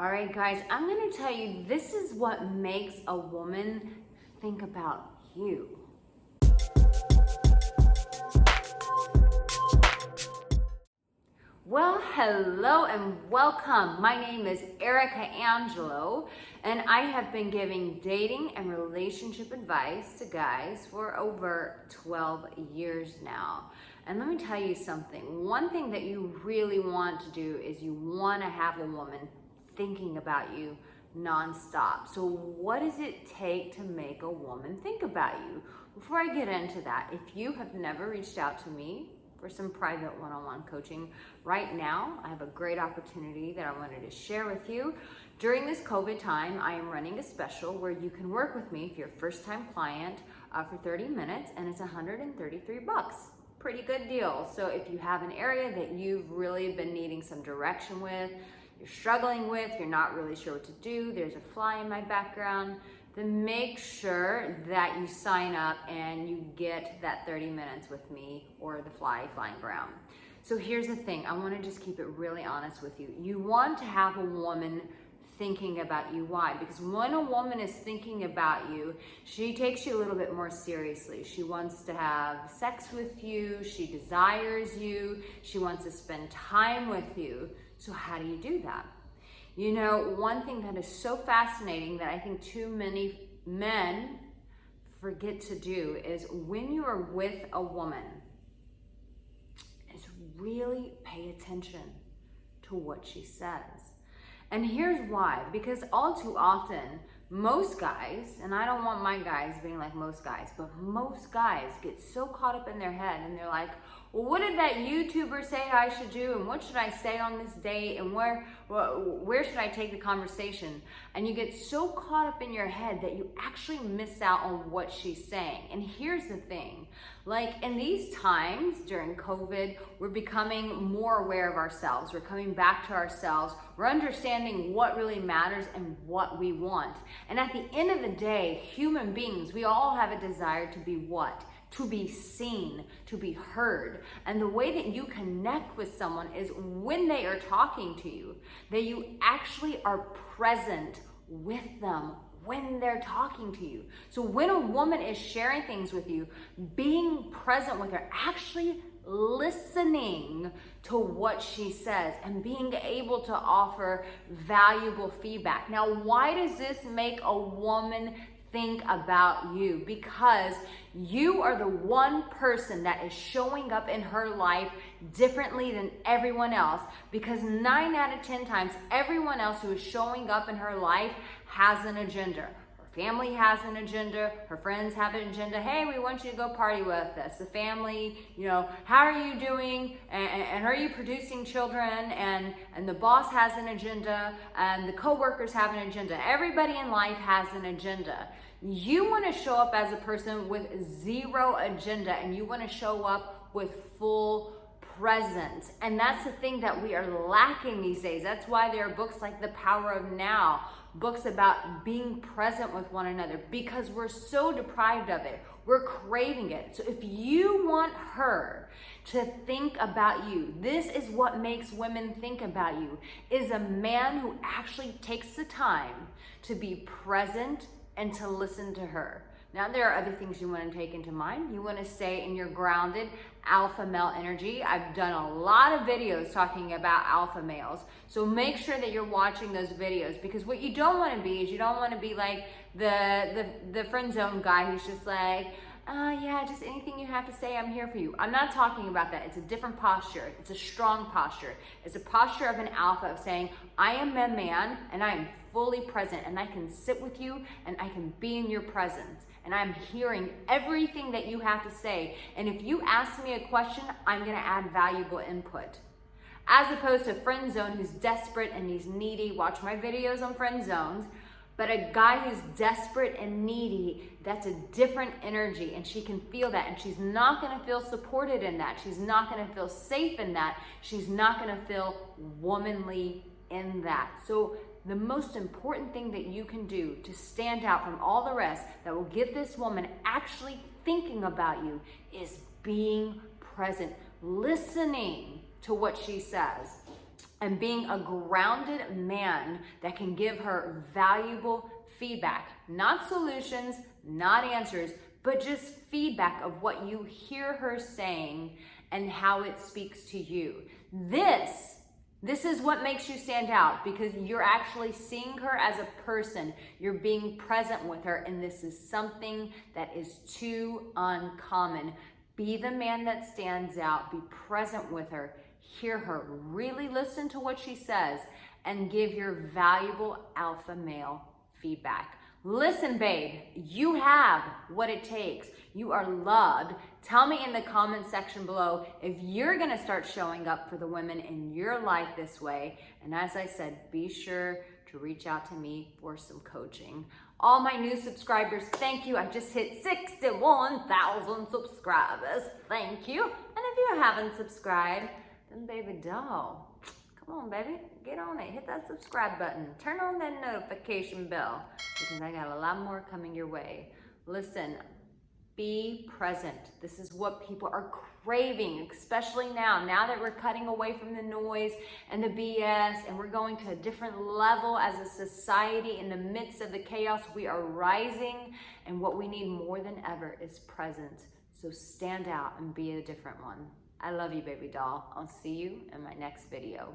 All right, guys, I'm going to tell you, this is what makes a woman think about you. Well, hello and welcome. My name is Arica Angelo, and I have been giving dating and relationship advice to guys for over 12 years now. And let me tell you something. One thing that you really want to do is you want to have a woman thinking about you nonstop. So what does it take to make a woman think about you? Before I get into that, if you have never reached out to me for some private one-on-one coaching, right now I have a great opportunity that I wanted to share with you. During this COVID time, I am running a special where you can work with me if you're a first-time client for 30 minutes, and it's $133. Pretty good deal. So if you have an area that you've really been needing some direction with, you're struggling with, you're not really sure what to do, there's a fly in my background, then make sure that you sign up and you get that 30 minutes with me or the fly flying around. So here's the thing, I want to just keep it really honest with you. You want to have a woman thinking about you. Why? Because when a woman is thinking about you, she takes you a little bit more seriously. She wants to have sex with you, she desires you, she wants to spend time with you. So how do you do that? You know, one thing that is so fascinating that I think too many men forget to do is when you are with a woman, is really pay attention to what she says. And here's why, because all too often, most guys, and I don't want my guys being like most guys, but most guys get so caught up in their head and they're like, well, what did that YouTuber say I should do? And what should I say on this date? And where should I take the conversation? And you get so caught up in your head that you actually miss out on what she's saying. And here's the thing, like in these times during COVID, we're becoming more aware of ourselves. We're coming back to ourselves. We're understanding what really matters and what we want. And at the end of the day, human beings, we all have a desire to be what? To be seen, to be heard. And the way that you connect with someone is when they are talking to you, that you actually are present with them when they're talking to you. So when a woman is sharing things with you, being present with her, actually listening to what she says and being able to offer valuable feedback. Now, why does this make a woman think about you? Because you are the one person that is showing up in her life differently than everyone else, because 9 out of 10 times everyone else who is showing up in her life has an agenda. Her family has an agenda, her friends have an agenda. Hey, we want you to go party with us. The family, you know, how are you doing? And are you producing children? And the boss has an agenda, and the coworkers have an agenda. Everybody in life has an agenda. You want to show up as a person with zero agenda, and you want to show up with full presence. And that's the thing that we are lacking these days. That's why there are books like The Power of Now, books about being present with one another, because we're so deprived of it. We're craving it. So if you want her to think about you, this is what makes women think about you, is a man who actually takes the time to be present and to listen to her. Now, there are other things you want to take into mind. You want to stay in your grounded alpha male energy. I've done a lot of videos talking about alpha males. So make sure that you're watching those videos, because what you don't want to be is you don't want to be like the friend zone guy who's just like, yeah, just anything you have to say, I'm here for you. I'm not talking about that. It's a different posture. It's a strong posture. It's a posture of an alpha, of saying, I am a man and I am fully present, and I can sit with you and I can be in your presence, and I'm hearing everything that you have to say. And if you ask me a question, I'm going to add valuable input. As opposed to friend zone who's desperate and he's needy. Watch my videos on friend zones. But a guy who's desperate and needy, that's a different energy, and she can feel that, and she's not going to feel supported in that. She's not going to feel safe in that. She's not going to feel womanly in that. So the most important thing that you can do to stand out from all the rest that will get this woman actually thinking about you is being present, listening to what she says. and being a grounded man that can give her valuable feedback, not solutions, not answers, but just feedback of what you hear her saying and how it speaks to you. This is what makes you stand out, because you're actually seeing her as a person. You're being present with her, and this is something that is too uncommon. Be the man that stands out. Be present with her. Hear her. Really listen to what she says and give your valuable alpha male feedback. Listen, babe, you have what it takes. You are loved. Tell me in the comment section below if you're gonna start showing up for the women in your life this way. And as I said, be sure to reach out to me for some coaching. All my new subscribers, thank you. I just hit 61,000 subscribers. Thank you. And if you haven't subscribed, then baby doll, come on, baby, get on it. Hit that subscribe button. Turn on that notification bell, because I got a lot more coming your way. Listen, be present. This is what people are craving, especially now that we're cutting away from the noise and the BS, and we're going to a different level as a society. In the midst of the chaos, we are rising, and what we need more than ever is presence. So stand out and be a different one. I love you, baby doll. I'll see you in my next video.